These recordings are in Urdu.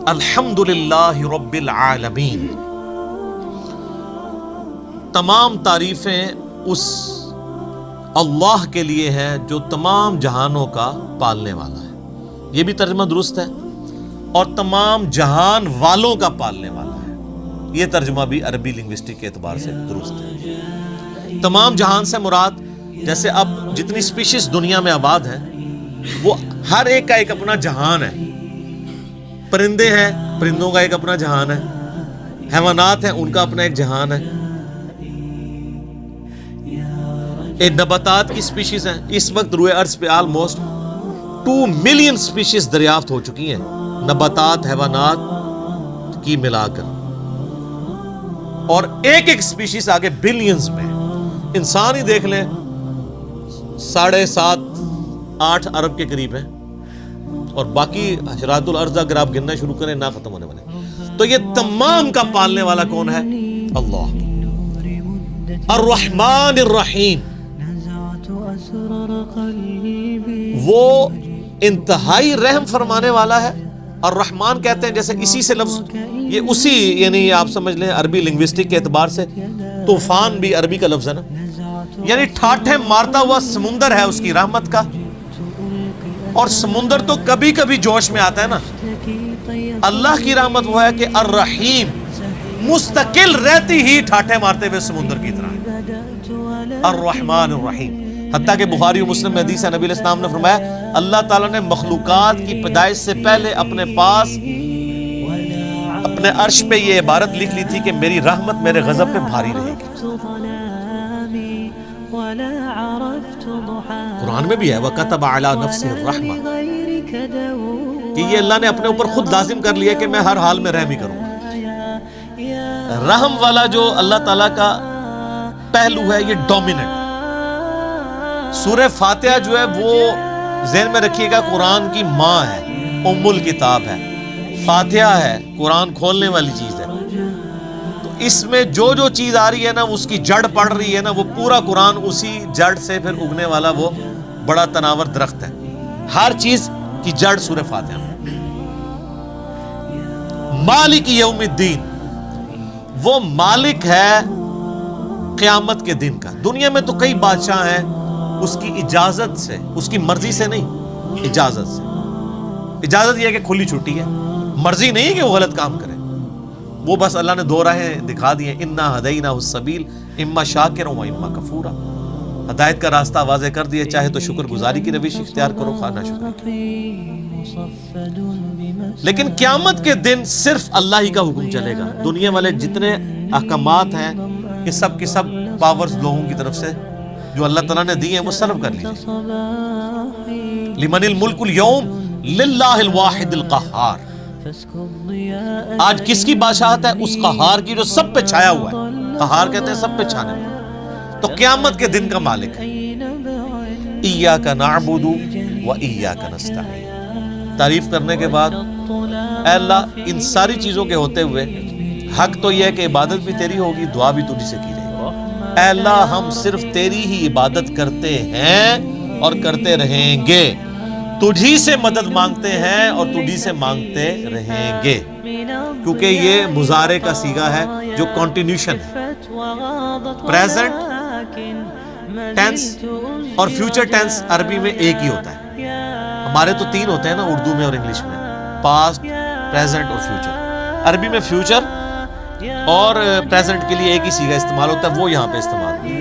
الحمدللہ رب العالمین، تمام تعریفیں اس اللہ کے لیے ہیں جو تمام جہانوں کا پالنے والا ہے، یہ بھی ترجمہ درست ہے، اور تمام جہان والوں کا پالنے والا ہے، یہ ترجمہ بھی عربی لنگوسٹک کے اعتبار سے درست ہے۔ تمام جہان سے مراد جیسے اب جتنی سپیشیز دنیا میں آباد ہیں وہ ہر ایک کا ایک اپنا جہان ہے، پرندے ہیں، پرندوں کا ایک اپنا جہان ہے، حیوانات ہیں، ان کا اپنا ایک جہان ہے، ایک نباتات کی سپیشیز ہیں۔ اس وقت روئے ارض پہ آلموسٹ 2 ملین سپیشیز دریافت ہو چکی ہیں، نباتات حیوانات کی ملا کر، اور ایک ایک سپیشیز آگے بلینز میں۔ انسان ہی دیکھ لیں 7.5-8 ارب کے قریب ہیں، اور باقی حشرات الارض اگر آپ گننا شروع کریں نہ ختم ہونے والے۔ تو یہ تمام کا پالنے والا کون ہے؟ اللہ، الرحمن الرحیم، وہ انتہائی رحم فرمانے والا ہے۔ الرحمن کہتے ہیں جیسے اسی سے لفظ، یہ اسی یعنی آپ سمجھ لیں عربی لنگوسٹک کے اعتبار سے طوفان بھی عربی کا لفظ ہے نا، یعنی ٹھاٹھے مارتا ہوا سمندر ہے اس کی رحمت کا، اور سمندر تو کبھی کبھی جوش میں آتا ہے نا، اللہ کی رحمت وہ ہے کہ الرحیم مستقل رہتی ہی ٹھاٹھے مارتے ہوئے سمندر کی طرح، الرحمن الرحیم۔ حتیٰ کہ بخاری و مسلم میں حدیث ہے، نبی علیہ السلام نے فرمایا اللہ تعالیٰ نے مخلوقات کی پیدائش سے پہلے اپنے پاس اپنے عرش پہ یہ عبارت لکھ لی تھی کہ میری رحمت میرے غضب پہ بھاری رہے گی۔ قرآن میں بھی ہے وَكَتَبَ عَلَى نَفْسِهِ الرَّحْمَةِ، کہ یہ اللہ نے اپنے اوپر خود لازم کر لیا کہ میں ہر حال میں رحم ہی کروں گا۔ رحم والا جو اللہ تعالیٰ کا پہلو ہے یہ ڈومیننٹ۔ سورہ فاتحہ جو ہے وہ ذہن میں رکھیے گا قرآن کی ماں ہے، ام الکتاب ہے، فاتحہ ہے، قرآن کھولنے والی چیز ہے۔ تو اس میں جو جو چیز آ رہی ہے نا اس کی جڑ پڑ رہی ہے نا، وہ پورا قرآن اسی جڑ سے پھر اگنے والا وہ بڑا تناور درخت ہے۔ ہر چیز کی جڑ سورہ فاتحہ میں۔ مالک یوم الدین، وہ مالک ہے قیامت کے دن کا۔ دنیا میں تو کئی بادشاہ ہیں، اس کی اجازت سے، اس کی مرضی سے نہیں، اجازت سے۔ اجازت یہ ہے کہ کھلی چھٹی ہے، مرضی نہیں ہے کہ وہ غلط کام کرے، وہ بس اللہ نے 2 راہیں دکھا دی ہیں، انا ہدیناہ السبیل اما شاکرا و اما کفورا۔ ہدایت کا راستہ واضح کر دیا، چاہے تو شکر گزاری کی روش اختیار کرو، خواہ ناشکری کی۔ لیکن قیامت کے دن صرف اللہ ہی کا حکم چلے گا۔ دنیا والے جتنے احکامات ہیں یہ سب کی سب پاورز لوگوں کی طرف سے جو اللہ تعالیٰ نے دی ہیں وہ سرو کر لیجیے۔ لمن الملک اليوم للہ الواحد القہار، آج کس کی بادشاہت ہے؟ اس قہار کی جو سب پہ چھایا ہوا ہے۔ قہار کہتے ہیں سب پہ چھانے والا، تو قیامت کے دن کا مالک ہے۔ ایاک نعبد و ایاک نستعین، تعریف کرنے کے بعد اے اللہ ان ساری چیزوں کے ہوتے ہوئے حق تو یہ ہے کہ عبادت بھی تیری ہوگی، دعا بھی تجھ سے کی جائے گی۔ اے اللہ ہم صرف تیری ہی عبادت کرتے ہیں اور کرتے رہیں گے، تجھی سے مدد مانگتے ہیں اور تجھی سے مانگتے رہیں گے، کیونکہ یہ مضارع کا صیغہ ہے جو کنٹینیوشن ہے۔ پریزنٹ ٹینس اور فیوچر ٹینس عربی میں ایک ہی ہوتا ہے، ہمارے تو 3 ہوتے ہیں نا اردو میں اور انگلش میں، پاسٹ، پریزنٹ اور فیوچر۔ عربی میں فیوچر اور پریزنٹ کے لیے ایک ہی صیغہ استعمال ہوتا ہے، وہ یہاں پہ استعمال ہے،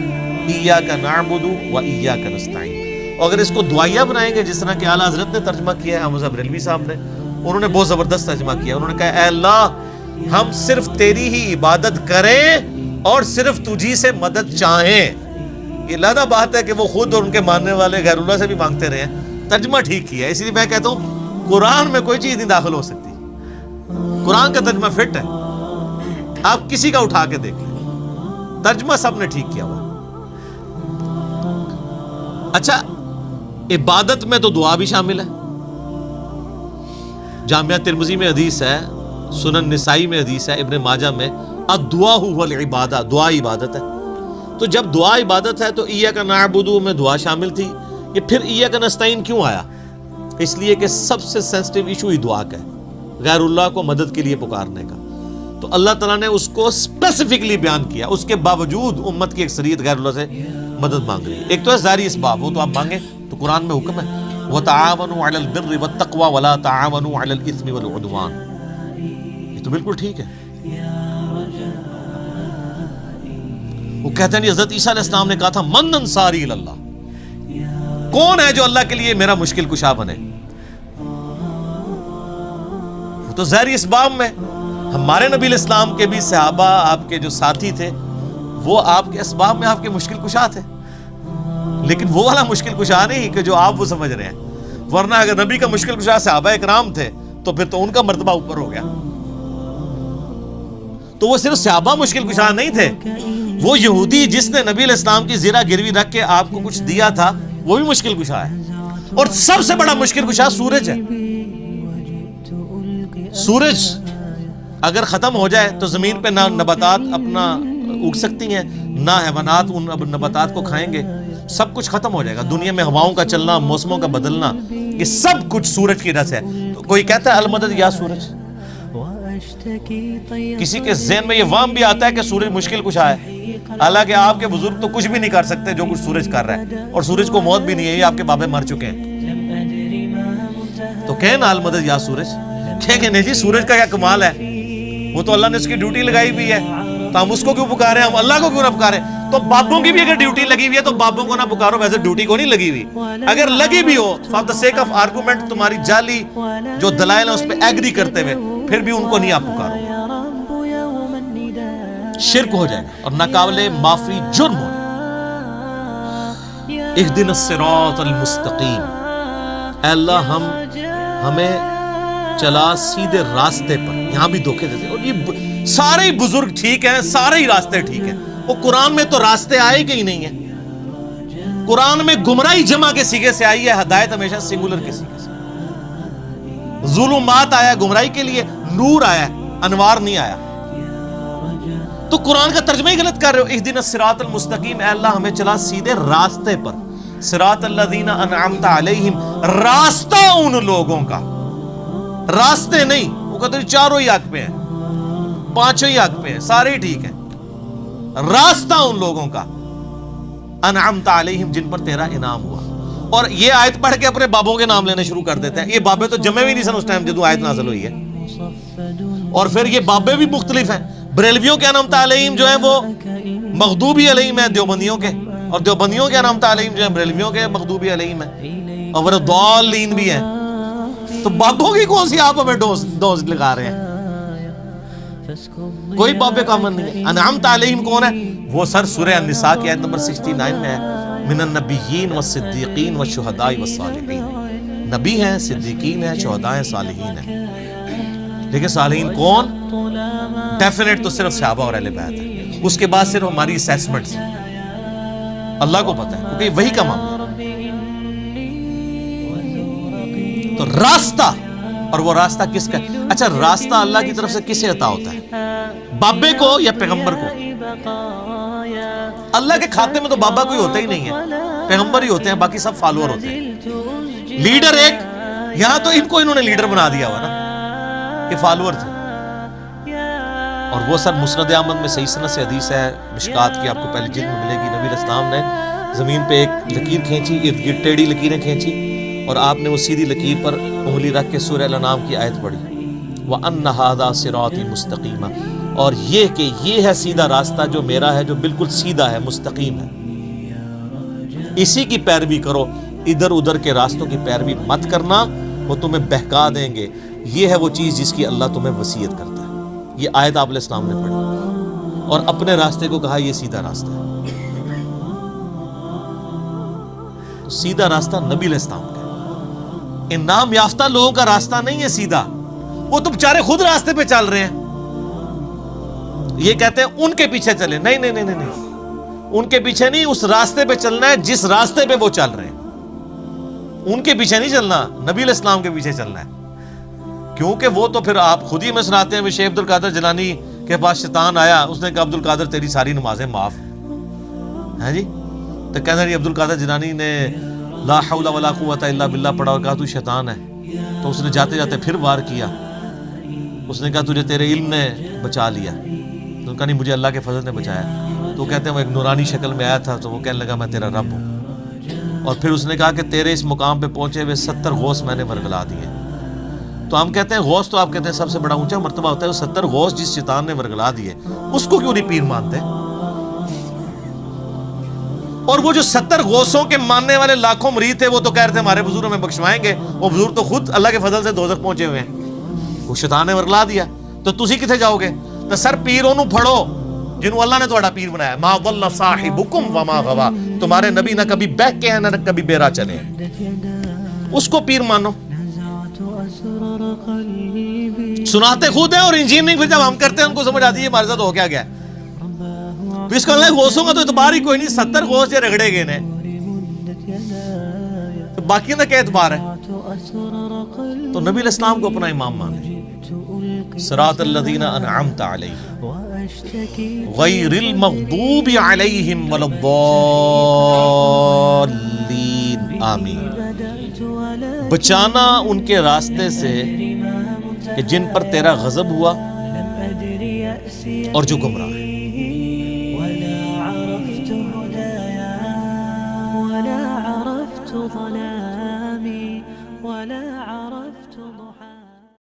ایاک نعبد و ایاک نستعین۔ اگر اس کو دعائیہ بنائیں گے جس طرح کہ اعلیٰ حضرت نے ترجمہ کیا ہے، حمزہ بریلوی صاحب نے، انہوں نے بہت زبردست ترجمہ کیا۔ انہوں نے کہا اے اللہ ہم صرف تیری ہی عبادت کریں اور صرف تجھی سے مدد چاہیں۔ یہ لانا بات ہے کہ وہ خود اور ان کے ماننے والے غیر اللہ سے بھی مانگتے رہے ہیں۔ ترجمہ ٹھیک کیا ہے، اس لیے میں کہتا ہوں قرآن میں کوئی چیز نہیں داخل ہو سکتی، قرآن کا ترجمہ فٹ ہے، آپ کسی کا اٹھا کے دیکھ لیں، ترجمہ سب نے ٹھیک کیا ہوا۔ اچھا عبادت میں تو دعا بھی شامل ہے، جامعہ ترمذی میں حدیث ہے، سنن نسائی میں حدیث ہے، ابن ماجہ میں الدعاء هو العبادہ، دعا عبادت ہے۔ تو جب دعا عبادت ہے تو ایاک نعبد میں دعا شامل تھی، یہ پھر ایاک نستعین کیوں آیا؟ اس لیے کہ سب سے سینسٹیو ایشو ہی دعا کا ہے۔ غیر اللہ کو مدد کے لیے پکارنے کا، تو اللہ تعالیٰ نے اس کو اسپیسیفکلی بیان کیا، اس کے باوجود امت کی اکثریت غیر اللہ سے مدد مانگ رہی ہے۔ ایک تو ہے ظاہری اسباب، وہ تو آپ مانگیں، تو قرآن میں حکم ہے وَتَعَاوَنُوا عَلَى الْبِرِّ وَالتَّقْوَى وَلَا تَعَاوَنُوا عَلَى الْإِثْمِ وَالْعُدْوَانِ، یہ تو بالکل ٹھیک ہے۔ وہ کہتے ہیں حضرت عیسیٰ علیہ السلام نے کہا تھا من انصاری اللہ، کون ہے جو اللہ کے لیے میرا مشکل کشا بنے؟ وہ تو ظاہری اسباب میں، ہمارے نبی علیہ السلام کے بھی صحابہ آپ کے جو ساتھی تھے وہ آپ کے اسباب میں آپ کے مشکل کشا تھے، لیکن وہ والا مشکل کشا نہیں کہ جو آپ وہ سمجھ رہے ہیں، ورنہ اگر نبی کا مشکل کشا صحابہ اکرام تھے تو پھر تو ان کا مرتبہ اوپر ہو گیا۔ تو وہ صرف صحابہ مشکل کشا نہیں تھے، وہ یہودی جس نے نبی علیہ السلام کی زیرہ گروی رکھ کے آپ کو کچھ دیا تھا وہ بھی مشکل کشا ہے، اور سب سے بڑا مشکل کشا سورج ہے۔ سورج اگر ختم ہو جائے تو زمین پہ نہ نباتات اپنا اگ سکتی ہیں، نہ حیوانات ان نباتات کو کھائیں گے، سب کچھ ختم ہو جائے گا۔ دنیا میں ہواؤں کا چلنا، موسموں کا بدلنا، یہ سب کچھ سورج کی وجہ سے ہے۔ تو کوئی کہتا ہے المدد یا سورج، کسی کے ذہن میں یہ وہم بھی آتا ہے کہ سورج مشکل کشا ہے، حالانکہ آپ کے بزرگ تو کچھ بھی نہیں کر سکتے جو کچھ سورج کر رہا ہے، اور سورج کو موت بھی نہیں ہے، یہ آپ کے بابے مر چکے ہیں۔ تو کہیں نا المدد یا سورج، کہیں کہ نہیں جی سورج کا کیا کمال ہے، وہ تو اللہ نے اس کی ڈیوٹی لگائی ہوئی ہے، تو ہم اس کو کیوں پکارے، ہم اللہ کو کیوں نہ پکارے؟ تو بابوں کی بھی اگر ڈیوٹی لگی ہوئی ہے تو بابوں کو نہ پکارو، ویسے ڈیوٹی کو نہیں لگی ہوئی، اگر لگی بھی ہو for the sake of argument, تمہاری جعلی جو دلائل ہیں اس پہ ایگری کرتے ہوئے، پھر بھی ان کو نہیں آپ پکارو، شرک ہو جائے گا اور ناقابل معافی جرم ہو۔ اہدنا الصراط المستقیم، اے اللہ ہمیں چلا سیدھے راستے پر، یہاں بھی دھوکے دیتے، اور یہ سارے بزرگ ٹھیک ہیں، سارے ہی راستے ٹھیک ہیں، وہ قرآن میں تو راستے آئے کہ ہی نہیں ہیں، قرآن میں گمراہی جمع کے سیغے سے آئی ہے، ہدایت ہمیشہ سنگولر کے سیغے سے، ظلمات آیا گمراہی کے لیے، نور آیا انوار نہیں آیا، تو قرآن کا ترجمہ ہی غلط کر رہے ہو۔ اہدنا الصراط المستقیم، اے اللہ ہمیں چلا سیدھے راستے پر، صراط الذین انعمت علیہم، راستہ ان لوگوں کا، راستے نہیں، وہ کہتے ہیں چاروں ہی حق پہ ہیں، پانچوں ہی حق پہ ہیں، سارے ہی ٹھیک ہیں، راستہ ان لوگوں کا انعمت علیہم جن پر تیرا انعام ہوا۔ اور یہ آیت پڑھ کے اپنے بابوں کے نام لینے شروع کر دیتے ہیں، یہ بابے تو جمع بھی نہیں سن اس ٹائم جدو آیت نازل ہوئی ہے، اور پھر یہ بابے بھی مختلف ہیں، بریلویوں کے انعمت علیہم جو ہیں وہ مغضوبی علیہم ہیں دیوبندیوں کے، اور دیوبندیوں کے انعمت علیہم جو ہیں بریلویوں کے مغضوبی علیہم ہیں، اور وہ ضالین بھی ہیں، تو بابوں کی کون سی آپ ہمیں ڈوز لگا رہے ہیں؟ کوئی بابے کا امن نہیں ہے۔ انعمت علیہم کون ہے؟ وہ سر سورہ النساء کی آیت نمبر 69 میں ہے، من النبیین والصدیقین والشہداء والصالحین، نبی ہیں، صدیقین ہیں، شہداء ہیں، صالحین ہیں، لیکن صالحین کون؟ ڈیفینیٹ تو صرف صحابہ اور اہل بیت ہے، اس کے بعد صرف ہماری اسیسمنٹس، اللہ کو پتہ ہے کیونکہ وہی کا معاملہ۔ تو راستہ، اور وہ راستہ کس کا؟ اچھا راستہ اللہ کی طرف سے کسے عطا ہوتا ہے؟ بابے کو یا پیغمبر کو؟ اللہ کے کھاتے میں تو بابا کوئی ہوتا ہی نہیں ہے، پیغمبر ہی ہوتے ہیں، باقی سب فالوور ہوتے ہیں، لیڈر ایک، یہاں تو ان کو انہوں نے لیڈر بنا دیا ہوا نا، یہ فالوور تھے۔ اور وہ سر مسند احمد میں صحیح سند سے حدیث ہے، مشکات کی آپ کو پہلی جلد میں ملے گی، نبی علیہ السلام نے زمین پہ ایک لکیر کھینچی، ارد گرد ٹیڑھی لکیریں کھینچی، اور آپ نے وہ سیدھی لکیر پر انگلی رکھ کے سورہ الانعام کی آیت پڑھی، وَأَنَّ هَذَا صِرَاطِي مُسْتَقِيمًا، اور یہ کہ یہ ہے سیدھا راستہ جو میرا ہے، جو بالکل سیدھا ہے، مستقیم ہے، اسی کی پیروی کرو، ادھر ادھر کے راستوں کی پیروی مت کرنا، وہ تمہیں بہکا دیں گے، یہ ہے وہ چیز جس کی اللہ تمہیں وصیت کرتا ہے۔ یہ آیت آپ علیہ السلام نے پڑھی اور اپنے راستے کو کہا یہ سیدھا راستہ ہے، سیدھا راستہ نبی علیہ السلام کا ہے، انعام یافتہ لوگوں کا راستہ نہیں ہے سیدھا، وہ تو بیچارے خود راستے پہ چل رہے ہیں، یہ کہتے ہیں ان کے پیچھے چلے، نہیں نہیں نہیں نہیں، ان کے پیچھے نہیں، اس راستے پہ چلنا ہے جس راستے پہ وہ چل رہے ہیں، ان کے پیچھے نہیں چلنا، نبی علیہ السلام کے پیچھے چلنا ہے، کیونکہ وہ تو پھر آپ خود ہی میں سناتے ہیں، شیخ عبد القادر جیلانی کے پاس شیطان آیا، اس نے کہا عبد القادر تیری ساری نمازیں معاف ہیں جی، تو کہنا جی عبد القادر جیلانی نے لا حول ولا قوت الا باللہ پڑھا اور کہا تو شیطان ہے، تو اس نے جاتے جاتے پھر وار کیا، اس نے کہا تجھے تیرے علم نے بچا لیا، تو کہا نہیں مجھے اللہ کے فضل نے بچایا. تو کہتے ہیں وہ ایک نورانی شکل میں آیا تھا تو وہ کہنے لگا میں تیرا رب ہوں. اور پھر اس نے کہا کہ تیرے اس مقام پہ پہنچے ہوئے 70 غوث میں نے ورگلا دیے. تو ہم کہتے ہیں غوث تو آپ کہتے ہیں سب سے بڑا اونچا مرتبہ ہوتا ہے، وہ 70 غوث جس شیطان نے ورگلا دیے اس کو کیوں نہیں پیر مانتے؟ اور وہ جو 70 غوثوں کے ماننے والے لاکھوں مرید تھے وہ تو کہہ رہے تھے ہمارے بزرگوں میں بخشوائیں گے، وہ بزرگ تو خود اللہ کے فضل سے دوزخ پہنچے ہوئے ہیں، وہ شیطان نے ورگلا دیا. تو تسی کتنے جاؤ گے؟ تو سر پیروں نو پھڑو جنہوں اللہ نے تہاڈا پیر بنایا. ما ضل صاحبکم وما غوا، تمہارے نبی نہ کبھی بہکے ہیں نہ کبھی بے راہ چلے ہیں، اس کو پیر مانو. سناتے خود ہیں اور انجینئرنگ پھر جب ہم کرتے ہیں ان کو سمجھ آتی ہے ہمارے ساتھ ہو کیا گیا. اس کو اللہ غوثوں کا تو اعتبار ہی کوئی نہیں، 70 غوث جو رگڑے گئے نے تو باقی کا کیا اعتبار ہے؟ تو نبی علیہ السلام کو اپنا امام مانے. صراط الذین انعمت علیہم غیر المغضوب علیہم ولا الضالین آمین. بچانا ان کے راستے سے کہ جن پر تیرا غضب ہوا اور جو گمراہ ہے.